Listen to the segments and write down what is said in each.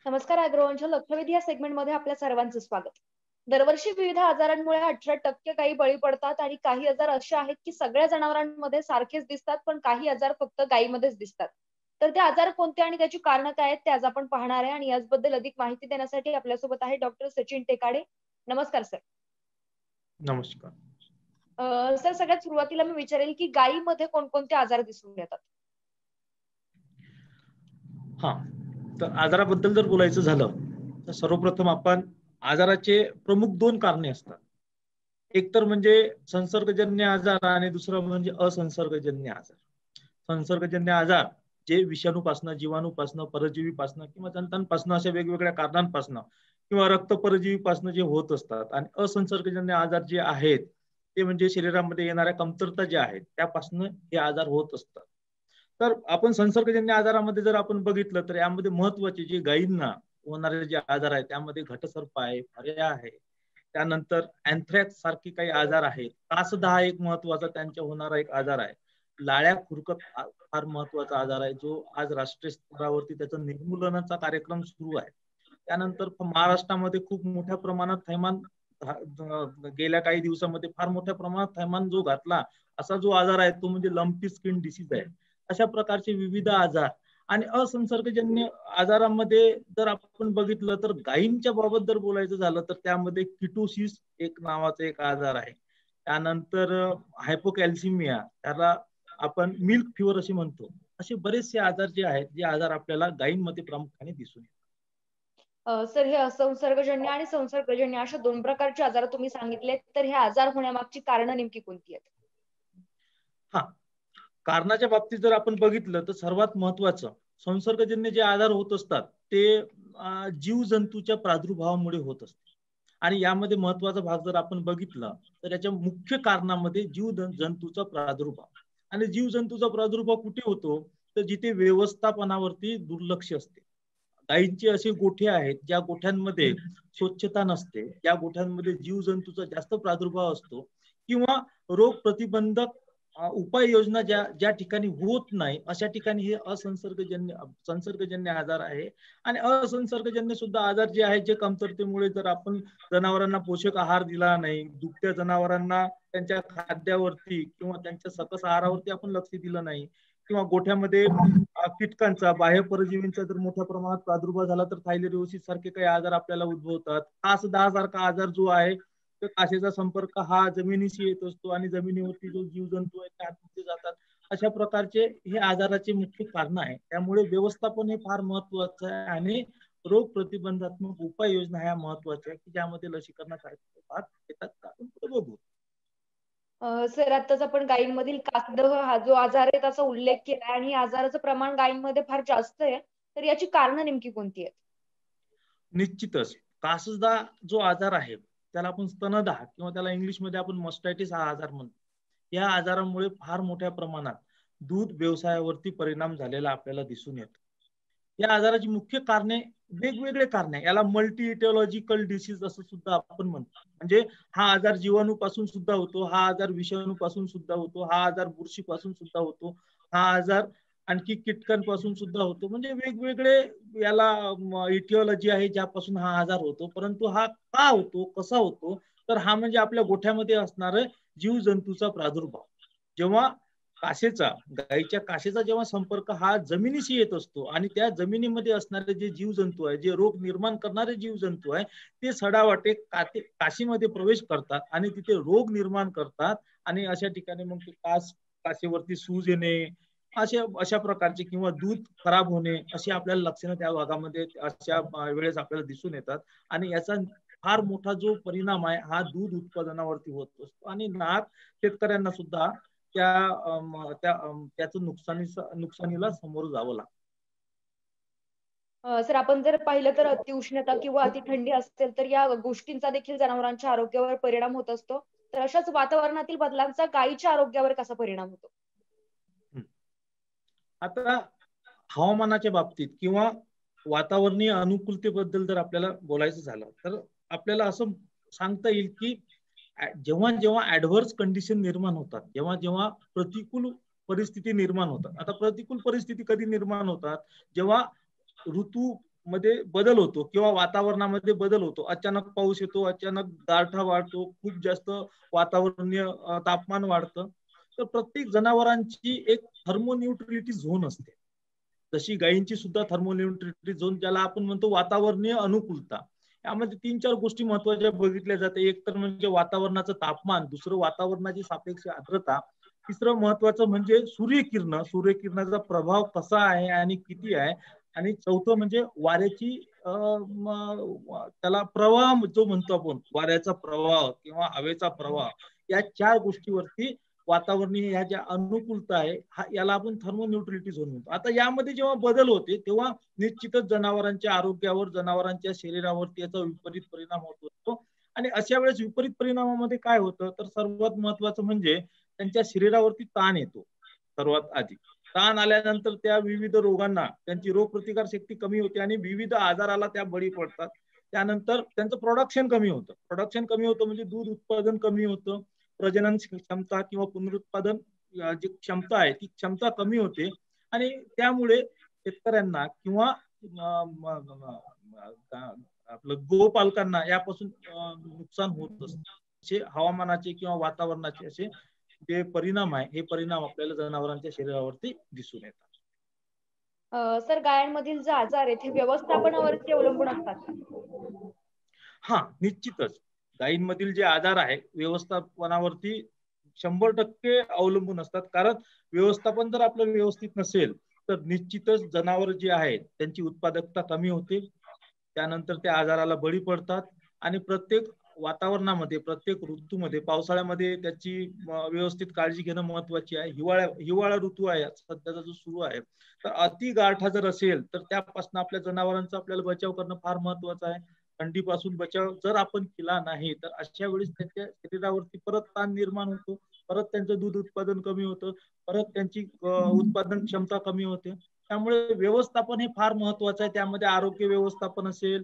नमस्कार अॅग्रोवंश लक्षवेधी या सेगमेंटमध्ये आपल्या सर्वांचं स्वागत. दरवर्षी विविध आजारांमुळे 18% गायी बळी पडतात आणि काही आजार असे आहेत की सगळ्या जनावरांमध्ये सारखेच दिसतात, पण काही आजार फक्त गायीमध्येच दिसतात. तर ते आजार कोणते आणि त्याची कारणं काय आहेत ते आज आपण पाहणार आहे आणि याचबद्दल अधिक माहिती देण्यासाठी आपल्यासोबत आहे डॉक्टर सचिन टेकाडे. नमस्कार सर. नमस्कार. सर सगळ्यात सुरुवातीला मी विचारेल की गायीमध्ये कोणकोणते आजार दिसून येतात? हा तर आजाराबद्दल जर बोलायचं झालं तर सर्वप्रथम आपण आजाराचे प्रमुख दोन कारणे असतात. एक तर म्हणजे संसर्गजन्य आजार आणि दुसरं म्हणजे असंसर्गजन्य आजार. संसर्गजन्य आजार जे विषाणूपासनं, जीवाणूपासनं, परजीवीपासनं किंवा जंतांपासनं अशा वेगवेगळ्या कारणांपासनं किंवा रक्त परजीवीपासनं जे होत असतात आणि असंसर्गजन्य आजार जे आहेत ते म्हणजे शरीरामध्ये येणाऱ्या कमतरता ज्या आहेत त्यापासून हे आजार होत असतात. तर आपण संसर्गजन्य आजारामध्ये जर आपण बघितलं तर यामध्ये महत्वाचे जे गायींना होणारे जे आजार आहेत त्यामध्ये घटसर्प आहे, फऱ्या आहे, त्यानंतर अँथ्रॅक्स सारखे काही आजार आहेत. कासदा हा एक महत्वाचा त्यांच्या होणारा एक आजार आहे. लाळ्या खुरकत फार महत्वाचा आजार आहे जो आज राष्ट्रीय स्तरावरती त्याचा निर्मूलनाचा कार्यक्रम सुरू आहे. त्यानंतर महाराष्ट्रामध्ये खूप मोठ्या प्रमाणात थैमान गेल्या काही दिवसामध्ये फार मोठ्या प्रमाणात थैमान जो घातला असा जो आजार आहे तो म्हणजे लंपी स्किन डिसीज आहे. अशा प्रकारचे विविध आजार आणि असंसर्गजन्य आजारांमध्ये जर आपण बघितलं तर गायींच्या बाबत जर बोलायचं झालं तर त्यामध्ये किटोसिस एक नावाचा एक आजार आहे. त्यानंतर हायपोकॅल्सिमिया, त्याला आपण मिल्क फिवर असे म्हणतो. असे बरेचसे आजार जे आहेत जे आजार आपल्याला गायींमध्ये प्रामुख्याने दिसून येतात. सर हे असंसर्गजन्य आणि संसर्गजन्य अशा दोन प्रकारचे आजार तुम्ही सांगितले, तर हे आजार होण्यामागची कारणं नेमकी कोणती आहेत? हा कारणाच्या बाबतीत जर आपण बघितलं तर सर्वात महत्वाचं संसर्गजन्य जे आजार होत असतात ते जीवजंतूच्या प्रादुर्भावामुळे होत असतात. आणि यामध्ये महत्वाचा भाग जर आपण बघितला तर याच्या मुख्य कारणामध्ये जीवजंतूचा प्रादुर्भाव. आणि जीवजंतूचा प्रादुर्भाव कुठे होतो तर जिथे व्यवस्थापनावरती दुर्लक्ष असते. गायींचे असे गोठे आहेत ज्या गोठ्यांमध्ये स्वच्छता नसते, ज्या गोठ्यांमध्ये जीवजंतूचा जास्त प्रादुर्भाव असतो किंवा रोग प्रतिबंधक उपाययोजना ज्या ज्या ठिकाणी होत नाही अशा ठिकाणी हे संसर्गजन्य आजार आहे. आणि असंसर्गजन्य सुद्धा आजार जे आहेत जे कमतरतेमुळे जर आपण जनावरांना पोषक आहार दिला नाही, दुभत्या जनावरांना त्यांच्या खाद्यावरती किंवा त्यांच्या सकस आहारावरती आपण लक्ष दिलं नाही किंवा गोठ्यामध्ये कीटकांचा, बाह्य परजीवींचा जर मोठ्या प्रमाणात प्रादुर्भाव झाला तर थायलेरिओसिस सारखे काही आजार आपल्याला उद्भवतात. कासदा सारखा आजार जो आहे तर कासेचा संपर्क हा जमिनीशी येत असतो आणि जमिनीवरती जो जीवजंतू आहे ते आतमध्ये जातात. अशा प्रकारचे हे आजाराचे मुख्य कारण आहे. त्यामुळे व्यवस्थापन हे फार महत्वाचं आहे आणि रोग प्रतिबंधात्मक उपाययोजना ह्या महत्वाच्या की ज्यामध्ये लसीकरणाचा भाग येतात का आपण पुढे बघू. सर आताच आपण गायींमधील कासदह हा जो आजार आहे त्याचा उल्लेख केला आणि आजाराचं प्रमाण गायींमध्ये फार जास्त आहे, तर याची कारणं नेमकी कोणती आहेत? निश्चितच कासदा जो आजार आहे त्याला आपण स्तनदाह किंवा त्याला इंग्लिशमध्ये आपण मस्टायटिस हा आजार म्हणतो. या आजारामुळे फार मोठ्या प्रमाणात दूध व्यवसायावरती परिणाम झालेला आपल्याला दिसून येतो. या आजाराची मुख्य कारणे वेगवेगळे कारणे, याला मल्टी इटिओलॉजिकल डिसीज असं सुद्धा आपण म्हणतो. म्हणजे हा आजार जीवाणूपासून सुद्धा होतो, हा आजार विषाणूपासून सुद्धा होतो, हा आजार बुरशीपासून सुद्धा होतो, हा आजार आणखी कीटकांपासून सुद्धा होतो. म्हणजे वेगवेगळे याला इटिओलॉजी आहे ज्यापासून हा आजार होतो. परंतु हा का होतो, कसा होतो, तर हा म्हणजे आपल्या गोठ्यामध्ये असणार जीवजंतूचा प्रादुर्भाव. जेव्हा गायीच्या कासेचा जेव्हा संपर्क हा जमिनीशी येत असतो आणि त्या जमिनीमध्ये असणारे जे जीवजंतू आहे, जे रोग निर्माण करणारे जीवजंतू आहे ते सडावाटे काशीमध्ये प्रवेश करतात आणि तिथे रोग निर्माण करतात. आणि अशा ठिकाणी मग ते कासेवरती सूज येणे अशा प्रकारचे किंवा दूध खराब होणे अशी आपल्याला लक्षणं त्या भागामध्ये अशा वेळेस आपल्याला दिसून येतात. आणि याचा फार मोठा जो परिणाम आहे हा दूध उत्पादनावरती होत असतो आणि नाहक शेतकऱ्यांना सुद्धा त्याचं नुकसानीला समोर जावं लागतं. सर आपण जर पाहिलं तर अतिउष्णता किंवा अतिथंडी असेल तर या गोष्टींचा देखील जनावरांच्या आरोग्यावर परिणाम होत असतो. तर अशाच वातावरणातील बदलांचा गायीच्या आरोग्यावर कसा परिणाम होतो? आता हवामानाच्या बाबतीत किंवा वातावरणीय अनुकूलतेबद्दल जर आपल्याला बोलायचं झालं तर आपल्याला असं सांगता येईल की जेव्हा जेव्हा ऍडव्हर्स कंडिशन निर्माण होतात, जेव्हा जेव्हा प्रतिकूल परिस्थिती निर्माण होतात. आता प्रतिकूल परिस्थिती कधी निर्माण होतात, जेव्हा ऋतू मध्ये बदल होतो किंवा वातावरणामध्ये बदल होतो. अचानक पाऊस येतो, अचानक गारठा वाढतो, खूप जास्त वातावरणीय तापमान वाढतं. तर प्रत्येक जनावरांची एक थर्मोन्यूट्रिलिटी झोन असते. जशी गायींची सुद्धा थर्मोन्यूट्रिलिटी झोन, ज्याला आपण म्हणतो वातावरणीय अनुकूलता. यामध्ये 3-4 गोष्टी महत्वाच्या बघितल्या जाते. एक तर म्हणजे वातावरणाचं तापमान, दुसरं वातावरणाची सापेक्ष आर्द्रता, तिसरं महत्वाचं म्हणजे सूर्यकिरण, सूर्यकिरणाचा प्रभाव कसा आहे आणि किती आहे, आणि चौथं म्हणजे वाऱ्याची त्याला प्रवाह जो म्हणतो आपण, वाऱ्याचा प्रवाह किंवा हवेचा प्रवाह, या 4 गोष्टीवरती वातावरणीय ह्या ज्या अनुकूलता आहे, याला आपण थर्मोन्यूट्रिलिटी झोन म्हणतो. आता यामध्ये जेव्हा बदल होते तेव्हा निश्चितच जनावरांच्या आरोग्यावर, जनावरांच्या शरीरावरती याचा विपरीत परिणाम होत असतो. आणि अशा वेळेस विपरीत परिणामामध्ये काय होतं, तर सर्वात महत्वाचं म्हणजे त्यांच्या शरीरावरती ताण येतो. सर्वात आधी ताण आल्यानंतर त्या विविध रोगांना, त्यांची रोगप्रतिकार शक्ती कमी होते आणि विविध आजाराला त्या बळी पडतात. त्यानंतर त्यांचं प्रोडक्शन कमी होतं. प्रोडक्शन कमी होतं म्हणजे दूध उत्पादन कमी होतं, प्रजनन क्षमता किंवा पुनरुत्पादन जी क्षमता आहे ती क्षमता कमी होते. आणि त्यामुळे शेतकऱ्यांना किंवा आपलं गोपालकांना यापासून नुकसान होत असते. हवामानाचे किंवा वातावरणाचे असे जे परिणाम आहे, हे परिणाम आपल्याला जनावरांच्या शरीरावरती दिसून येतात. सर, गायांमधील जे आजार आहेत हे व्यवस्थापनावरती अवलंबून असतात का? हा, निश्चितच गायींमधील जे आजार आहे व्यवस्थापनावरती 100% अवलंबून असतात. कारण व्यवस्थापन जर आपलं व्यवस्थित नसेल तर निश्चितच जनावर जे आहेत त्यांची उत्पादकता कमी होते, त्यानंतर त्या आजाराला बळी पडतात. आणि प्रत्येक वातावरणामध्ये, प्रत्येक ऋतूमध्ये, पावसाळ्यामध्ये त्याची व्यवस्थित काळजी घेणं महत्वाची आहे. हिवाळा ऋतू आहे सध्याचा जो सुरू आहे, तर अति गारठा जर असेल तर त्यापासून आपल्या जनावरांचा आपल्याला बचाव करणं फार महत्वाचं आहे. थंडीपासून बचाव जर आपण केला नाही तर अशा वेळेस त्यांच्या शरीरावरती परत ताण निर्माण होतो, परत त्यांचं दूध उत्पादन कमी होतं, परत त्यांची उत्पादन क्षमता कमी होते. त्यामुळे व्यवस्थापन हे फार महत्वाचं आहे. त्यामध्ये आरोग्य व्यवस्थापन असेल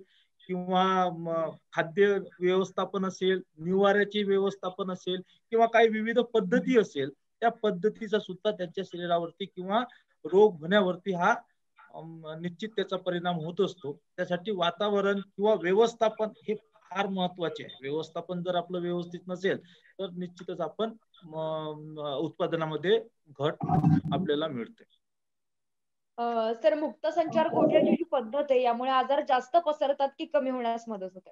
किंवा खाद्य व्यवस्थापन असेल, निवाऱ्याचे व्यवस्थापन असेल किंवा काही विविध पद्धती असेल, त्या पद्धतीचा सुद्धा त्यांच्या शरीरावरती किंवा रोग होण्यावरती हा निश्चित त्याचा परिणाम होत असतो. त्यासाठी वातावरण किंवा व्यवस्थापन हे फार महत्वाचे आहे. व्यवस्थापन जर आपलं व्यवस्थित नसेल तर निश्चितच आपण उत्पादनामध्ये घट आपल्याला मिळते. सर, मुक्त संचार गोठ्याची जी पद्धत आहे यामुळे आजार जास्त पसरतात की कमी होण्यास मदत होते?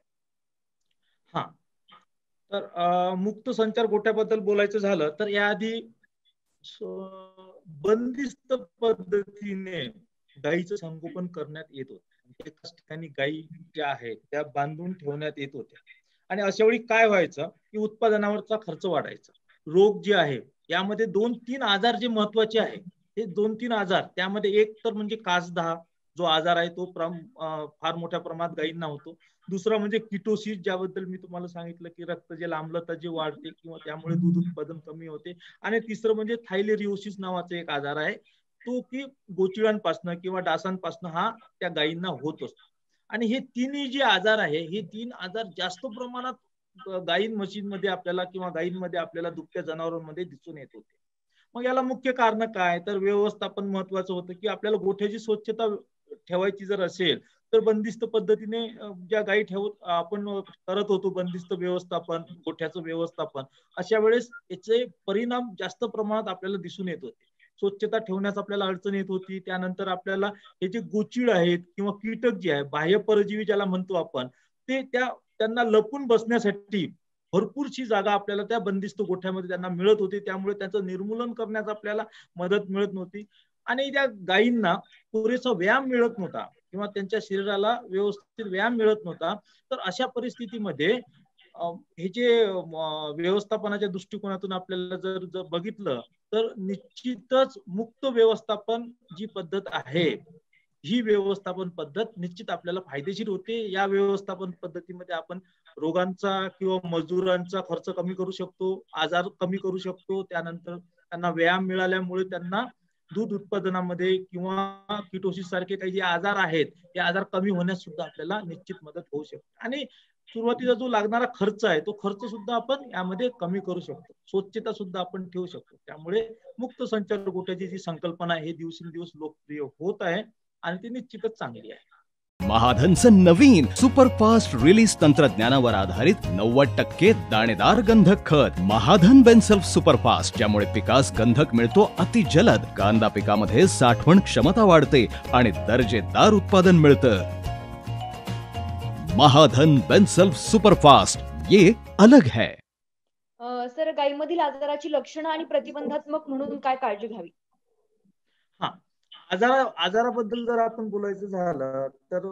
हा, तर मुक्त संचार गोठ्याबद्दल बोलायचं झालं तर याआधी बंदिस्त पद्धतीने गायीचं संगोपन करण्यात येत होतं. एकाच ठिकाणी गायी ज्या आहेत त्या बांधून ठेवण्यात येत होत्या. आणि अशा वेळी काय व्हायचं की उत्पादनावरचा खर्च वाढायचा. रोग जे आहे यामध्ये 2-3 आजार जे महत्वाचे आहे, हे 2-3 आजार, त्यामध्ये एक तर म्हणजे कासदाह जो आजार आहे तो फार मोठ्या प्रमाणात गायींना होतो. दुसरा म्हणजे किटोसिस, ज्याबद्दल मी तुम्हाला सांगितलं की रक्त जे आम्लता जी वाढते किंवा त्यामुळे दूध उत्पादन कमी होते. आणि तिसरं म्हणजे थायलेरिओसिस नावाचा एक आजार आहे, तो की गोचिडांपासनं किंवा डासांपासनं हा त्या गायींना होत असतो. आणि हे तिन्ही जे आजार आहे, हे 3 आजार जास्त प्रमाणात गायीं म्हशींमध्ये आपल्याला किंवा गायींमध्ये आपल्याला दुभत्या जनावरांमध्ये दिसून येत होते. मग याला मुख्य कारण काय, तर व्यवस्थापन महत्वाचं होतं की आपल्याला गोठ्याची स्वच्छता ठेवायची जर असेल तर बंदिस्त पद्धतीने ज्या गायी आपण करत होतो, बंदिस्त व्यवस्थापन, गोठ्याचं व्यवस्थापन, अशा वेळेस याचे परिणाम जास्त प्रमाणात आपल्याला दिसून येत होते. स्वच्छता ठेवण्यास आपल्याला अडचण येत होती. त्यानंतर आपल्याला हे जे गोचीड आहेत किंवा कीटक जे आहे, बाह्य परजीवी ज्याला म्हणतो आपण, ते त्यांना लपून बसण्यासाठी भरपूरशी जागा आपल्याला त्या बंदिस्त गोठ्यामध्ये त्यांना मिळत होती. त्यामुळे त्याचं निर्मूलन करण्यास आपल्याला मदत मिळत नव्हती. आणि त्या गायींना पुरेसा व्यायाम मिळत नव्हता किंवा त्यांच्या शरीराला व्यवस्थित व्यायाम मिळत नव्हता. तर अशा परिस्थितीमध्ये हे जे व्यवस्थापनाच्या दृष्टिकोनातून आपल्याला जर बघितलं तर निश्चितच मुक्त व्यवस्थापन जी पद्धत आहे, ही व्यवस्थापन पद्धत निश्चित आपल्याला फायदेशीर होते. या व्यवस्थापन पद्धतीमध्ये आपण रोगांचा किंवा मजुरांचा खर्च कमी करू शकतो, आजार कमी करू शकतो. त्यानंतर त्यांना व्यायाम मिळाल्यामुळे त्यांना दूध उत्पादनामध्ये किंवा किटोसिस सारखे काही जे आजार आहेत, हे आजार कमी होण्यास सुद्धा आपल्याला निश्चित मदत होऊ शकते. आणि सुरुवातीला जो लागणारा खर्च आहे तो खर्च सुद्धा आपण यामध्ये कमी करू शकतो. स्वच्छता सुद्धा आपण ठेवू शकतो. त्यामुळे मुक्त संचार गोठ्याची जी संकल्पना आहे, हे दिवसेंदिवस लोकप्रिय होत आहे आणि ती निश्चितच चांगली आहे. महाधनचं नवीन सुपरफास्ट रिलीज तंत्रज्ञानावर आधारित 90% दाणेदार गंधक खत महाधन बेन्सल्फ सुपरफास्ट, ज्यामुळे पिकास गंधक मिळतो अति जलद. कांदा पिकामध्ये साठवण क्षमता वाढते आणि दर्जेदार उत्पादन मिळतं. महाधन बेन्सल्फ सुपरफास्ट, ये अलग है. सर, गायीमधील आजाराची लक्षणं आणि प्रतिबंधात्मक म्हणून काय काळजी घ्यावी? हा, आजाराबद्दल जर आपण बोलायचं झालं तर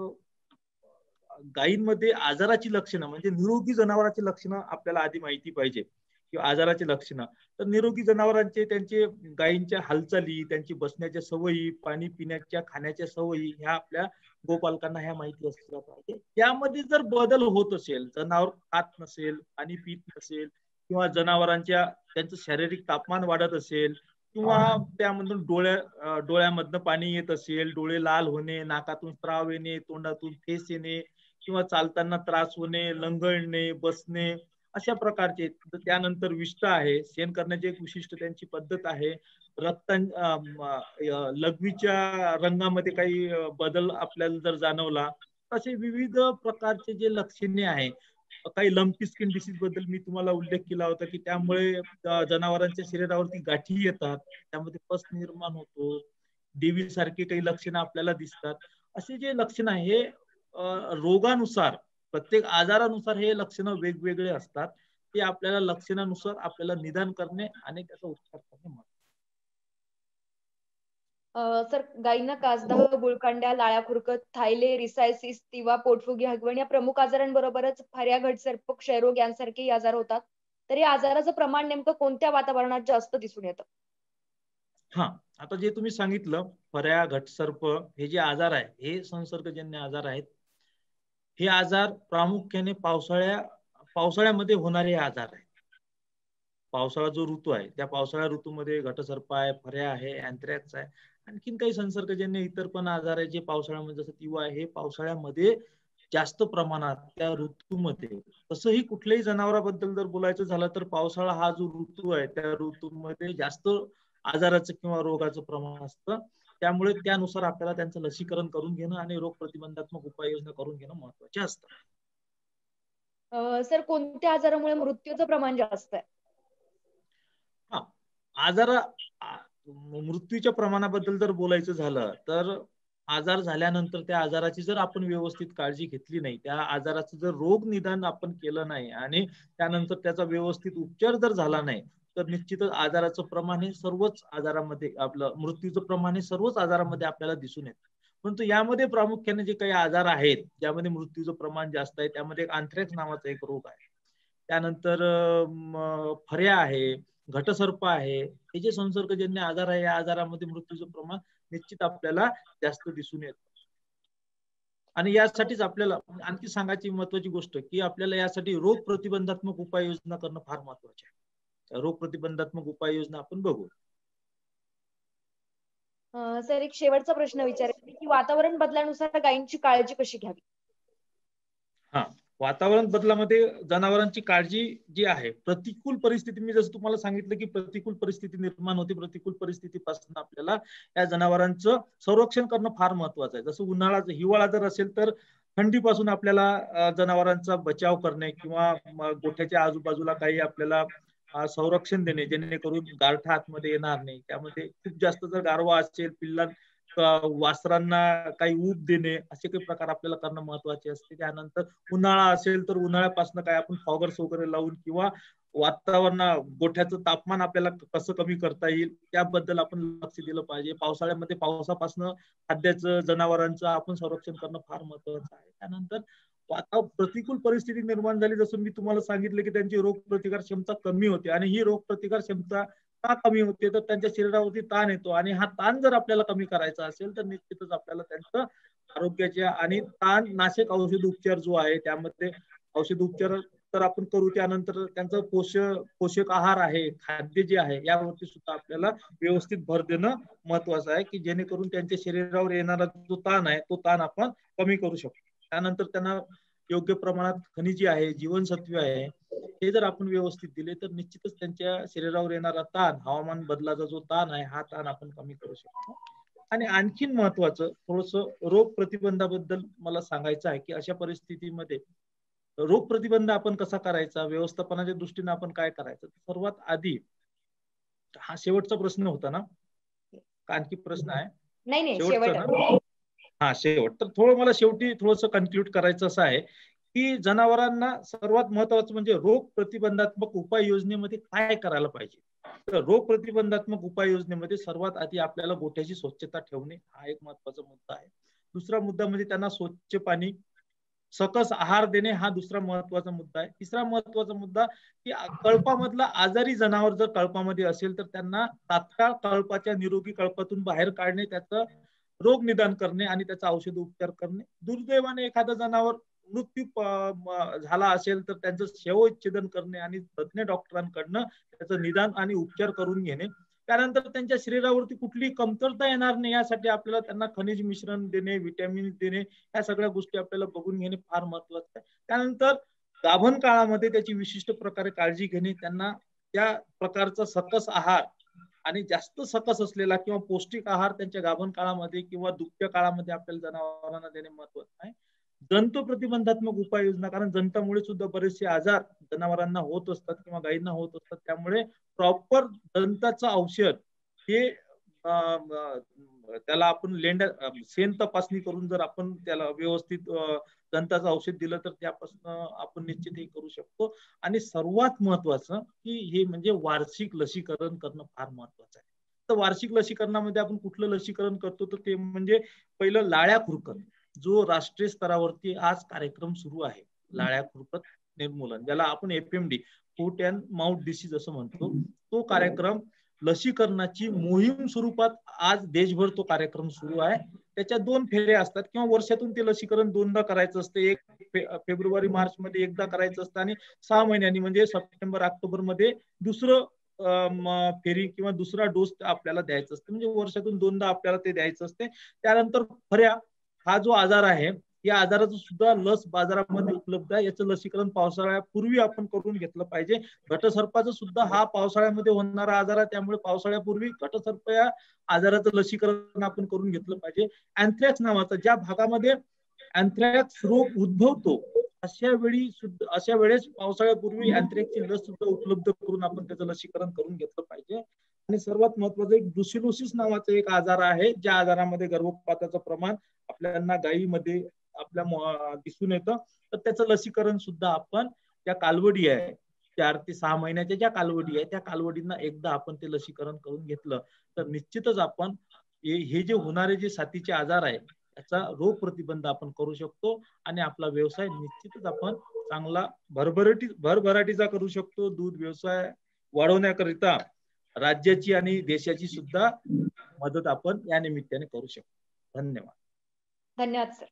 गायींमध्ये आजाराची लक्षणं म्हणजे निरोगी जनावरांची लक्षणं आपल्याला आधी माहिती पाहिजे किंवा आजाराची लक्षणं. तर निरोगी जनावरांचे त्यांचे गायींच्या हालचाली, त्यांची बसण्याच्या सवयी, पाणी पिण्याच्या, खाण्याच्या सवयी ह्या आपल्या गोपालकांना ह्या माहिती असल्या पाहिजे. त्यामध्ये जर बदल होत असेल, जनावर खात नसेल, पाणी पित नसेल किंवा जनावरांच्या त्यांचं शारीरिक तापमान वाढत असेल किंवा त्यामधून डोळ्यामधनं पाणी येत असेल, डोळे लाल होणे, नाकातून स्राव येणे, तोंडातून फेस येणे किंवा चालताना त्रास होणे, लंगळणे, बसणे, अशा प्रकारचे. त्यानंतर विष्ठा आहे, शेण करण्याची एक विशिष्ट त्यांची पद्धत आहे. लघवीच्या रंगामध्ये काही बदल आपल्याला जर जाणवला, असे विविध प्रकारचे जे लक्षणे आहे. काही लंपी स्किन डिसीज बद्दल मी तुम्हाला उल्लेख केला होता की त्यामुळे जनावरांच्या शरीरावरती गाठी येतात, त्यामध्ये पस निर्माण होतो, डीव्ही सारखे काही लक्षणं आपल्याला दिसतात. असे जे लक्षण आहे हे रोगानुसार, प्रत्येक आजारानुसार हे लक्षणं वेगवेगळे असतात. ते आपल्याला लक्षणानुसार आपल्याला निदान करणे आणि त्याचा उपचार करणे. सर, गायींना कासदाह, गुळकांड्या, लाळ्या खुरकत, थायले, रिसायसिस, तिवा, पोटफुगी, हगवण या प्रमुख आजारांबरोबरच फऱ्या, घटसर्प, क्षयरोग यांसारखेही आजार होतात. तर या आजाराचं प्रमाण नेमकं कोणत्या वातावरणात जास्त दिसून येतं? हा, आता जे तुम्ही सांगितलं फऱ्या, घटसर्प हे जे आजार आहे हे संसर्गजन्य आजार आहेत. हे आजार प्रामुख्याने पावसाळ्यामध्ये होणारे आजार आहेत. पावसाळा जो ऋतू आहे त्या पावसाळ्या ऋतूमध्ये घटसर्प आहे, फऱ्या आहे, अँथ्रॅक्स आहे, आणखीन काही संसर्गजन्य इतर पण आजार आहे जे पावसाळ्यामध्ये, जसं तिवा आहे, हे पावसाळ्यामध्ये जास्त प्रमाणात त्या ऋतूमध्ये. तसंही कुठल्याही जनावराबद्दल जर बोलायचं झालं तर पावसाळा हा जो ऋतू आहे त्या ऋतूमध्ये जास्त आजाराचं किंवा रोगाचं प्रमाण असतं. त्यामुळे त्यानुसार आपल्याला त्यांचं लसीकरण करून घेणं आणि रोग प्रतिबंधात्मक उपाययोजना करून घेणं महत्वाचे असतं. सर, कोणत्या आजारामुळे मृत्यूचं प्रमाण जास्त आहे? मृत्यूच्या प्रमाणाबद्दल जर बोलायचं झालं तर आजार झाल्यानंतर त्या आजाराची जर आपण व्यवस्थित काळजी घेतली नाही, त्या आजाराचं जर रोग निदान आपण केलं नाही आणि त्यानंतर त्याचा व्यवस्थित उपचार जर झाला नाही तर निश्चितच आजाराचं प्रमाण हे सर्वच आजारामध्ये, आपलं मृत्यूचं प्रमाण हे सर्वच आजारामध्ये आपल्याला दिसून येतं. परंतु यामध्ये प्रामुख्याने जे काही आजार आहेत ज्यामध्ये मृत्यूचं प्रमाण जास्त आहे त्यामध्ये अँथ्रॅक्स नावाचा एक रोग आहे, त्यानंतर फऱ्या आहे, घटसर्प आहे. हे जे संसर्गजन्य आजार आहे या आजारामध्ये मृत्यूचं प्रमाण निश्चित आपल्याला जास्त दिसून येतं. आणि यासाठीच आपल्याला आणखी सांगायची महत्वाची गोष्ट की आपल्याला यासाठी रोग प्रतिबंधात्मक उपाययोजना करणं फार महत्वाचे आहे. रोग प्रतिबंधात्मक उपाययोजना आपण बघू. सर, एक शेवटचा प्रश्न विचारायचा की वातावरण बदलानुसार गायींची काळजी कशी घ्यावी? हा, वातावरण बदलामध्ये जनावरांची काळजी जी आहे, प्रतिकूल परिस्थिती, मी जसं तुम्हाला सांगितलं की प्रतिकूल परिस्थिती निर्माण होते, प्रतिकूल परिस्थितीपासून आपल्याला या जनावरांचं संरक्षण करणं फार महत्वाचं आहे. जसं हिवाळा जर असेल तर थंडीपासून आपल्याला जनावरांचा बचाव करणे किंवा गोठ्याच्या आजूबाजूला काही आपल्याला संरक्षण देणे जेणेकरून गारठा आतमध्ये येणार नाही. त्यामध्ये खूप जास्त जर गारवा असेल, वासरांना काही ऊब देणे, असे काही प्रकार आपल्याला करणं महत्वाचे असते. त्यानंतर उन्हाळा असेल तर उन्हाळ्यापासून काय आपण फॉगर्स वगैरे लावून किंवा गोठ्याचं तापमान आपल्याला कसं कमी करता येईल त्याबद्दल आपण लक्ष दिलं पाहिजे. पावसाळ्यामध्ये पावसापासून खाद्याचं, जनावरांचं आपण संरक्षण करणं फार महत्वाचं आहे. त्यानंतर प्रतिकूल परिस्थिती निर्माण झाली, जसं मी तुम्हाला सांगितलं की त्यांची रोग प्रतिकार क्षमता कमी होते आणि ही रोग प्रतिकार क्षमता का कमी होते तर त्यांच्या शरीरावरती ताण येतो आणि हा ताण जर आपल्याला कमी करायचा असेल तर निश्चितच आपल्याला त्यांचं आरोग्याच्या आणि ताण नाशक औषध उपचार जो आहे त्यामध्ये औषध उपचार तर आपण करू. त्यानंतर त्यांचं पोषक आहार आहे, खाद्य जे आहे यावरती सुद्धा आपल्याला व्यवस्थित भर देणं महत्वाचं आहे की जेणेकरून त्यांच्या शरीरावर येणारा जो ताण आहे तो ताण आपण कमी करू शकतो. त्यानंतर त्यांना योग्य प्रमाणात खनिजे आहे, जीवनसत्वे आहे, हे जर आपण व्यवस्थित दिले तर निश्चितच त्यांच्या शरीरावर येणारा ताण, हवामान बदलाचा जो ताण आहे हा ताण आपण कमी करू शकतो. आणि आणखीन महत्वाचं थोडस रोग प्रतिबंधाबद्दल मला सांगायचं आहे की अशा परिस्थितीमध्ये रोग प्रतिबंध आपण कसा करायचा, व्यवस्थापनाच्या दृष्टीने आपण काय करायचं. सर्वात आधी हा शेवटचा प्रश्न होता ना का आणखी प्रश्न आहे? नाही शेवटचा ना? हा शेवट. तर थोडं मला शेवटी थोडंसं कन्क्लूड करायचं असं आहे की जनावरांना सर्वात महत्वाचं म्हणजे रोग प्रतिबंधात्मक उपाययोजनेमध्ये काय करायला पाहिजे. तर रोग प्रतिबंधात्मक उपाययोजनेमध्ये सर्वात आधी आपल्याला गोठ्याची स्वच्छता ठेवणे हा एक महत्वाचा मुद्दा आहे. दुसरा मुद्दा म्हणजे त्यांना स्वच्छ पाणी, सकस आहार देणे हा दुसरा महत्वाचा मुद्दा आहे. तिसरा महत्वाचा मुद्दा की कळपामधला आजारी जनावर जर कळपामध्ये असेल तर त्यांना तात्काळ कळपाच्या निरोगी कळपातून बाहेर काढणे, त्याचं रोग निदान करणे आणि त्याचा औषध उपचार करणे. दुर्दैवाने एखादं जनावर मृत्यू झाला असेल तर त्यांचं शवच्छेदन करणे आणि तज्ञ डॉक्टरांकडनं त्याचं निदान आणि उपचार करून घेणे. त्यानंतर त्यांच्या शरीरावरती कुठली कमतरता येणार नाही यासाठी आपल्याला त्यांना खनिज मिश्रण देणे, विटॅमिन देणे, या सगळ्या गोष्टी आपल्याला बघून घेणे फार महत्वाचं आहे. त्यानंतर गाभण काळामध्ये त्याची विशिष्ट प्रकारे काळजी घेणे, त्यांना त्या प्रकारचा सकस आहार आणि जास्त सकस असलेला किंवा पौष्टिक आहार त्यांच्या गाभण काळामध्ये किंवा दुभत्या काळामध्ये आपल्याला जनावरांना देणे महत्वाचं आहे. जंतू प्रतिबंधात्मक उपाययोजना, कारण जंतामुळे सुद्धा बरेचसे आजार जनावरांना होत असतात किंवा गायींना होत असतात. त्यामुळे प्रॉपर दंताचं औषध हे त्याला आपण शेण तपासणी करून जर आपण त्याला व्यवस्थित दंताचं औषध दिलं तर त्यापासून आपण निश्चित हे करू शकतो. आणि सर्वात महत्वाचं की हे म्हणजे वार्षिक लसीकरण करणं फार महत्वाचं आहे. तर वार्षिक लसीकरणामध्ये आपण कुठलं लसीकरण करतो तर ते म्हणजे पहिलं लाळ्या खुरकत, जो राष्ट्रीय स्तरावरती आज कार्यक्रम सुरू आहे, लाळ्या खुरकत निर्मूलन, ज्याला आपण FMD, foot and mouth disease असं म्हणतो. तो कार्यक्रम लसीकरणाची मोहीम स्वरूपात आज देशभर तो कार्यक्रम सुरू आहे. त्याच्या 2 फेऱ्या असतात किंवा वर्षातून ते लसीकरण 2दा करायचं असतं. एक फेब्रुवारी मार्च मध्ये एकदा करायचं असतं आणि 6 महिन्यांनी म्हणजे सप्टेंबर ऑक्टोबर मध्ये दुसरं फेरी किंवा दुसरा डोस आपल्याला द्यायचा असतो. म्हणजे वर्षातून 2दा आपल्याला ते द्यायचं असते. त्यानंतर फऱ्या हा जो आजार आहे या आजाराचं सुद्धा लस बाजारामध्ये उपलब्ध आहे. याचं लसीकरण पावसाळ्यापूर्वी आपण करून घेतलं पाहिजे. घटसर्पाचं सुद्धा हा पावसाळ्यामध्ये होणारा आजार आहे, त्यामुळे पावसाळ्यापूर्वी घटसर्प या आजाराचं लसीकरण आपण करून घेतलं पाहिजे. अँथ्रॅक्स नावाचा, ज्या भागामध्ये अँथ्रॅक्स रोग उद्भवतो अशा वेळेस पावसाळ्यापूर्वी अँथ्रॅक्सची लस सुद्धा उपलब्ध करून आपण त्याचं लसीकरण करून घेतलं पाहिजे. आणि सर्वात महत्वाचं एक ब्रुसेलोसिस नावाचा एक आजार आहे, ज्या आजारामध्ये गर्भपाताचं प्रमाण आपल्याला गायीमध्ये आपल्या दिसून येतं. तर त्याचं लसीकरण सुद्धा आपण, त्या कालवडी आहे 4 ते 6 महिन्याच्या ज्या कालवडी आहे त्या कालवडींना एकदा आपण ते लसीकरण करून घेतलं तर निश्चितच आपण हे जे होणारे जे साथीचे आजार आहे त्याचा रोग प्रतिबंध आपण करू शकतो आणि आपला व्यवसाय निश्चितच आपण चांगला भरभराटीचा करू शकतो. दूध व्यवसाय वाढवण्याकरिता राज्याची आणि देशाची सुद्धा मदत आपण या निमित्ताने करू शकतो. धन्यवाद. धन्यवाद सर.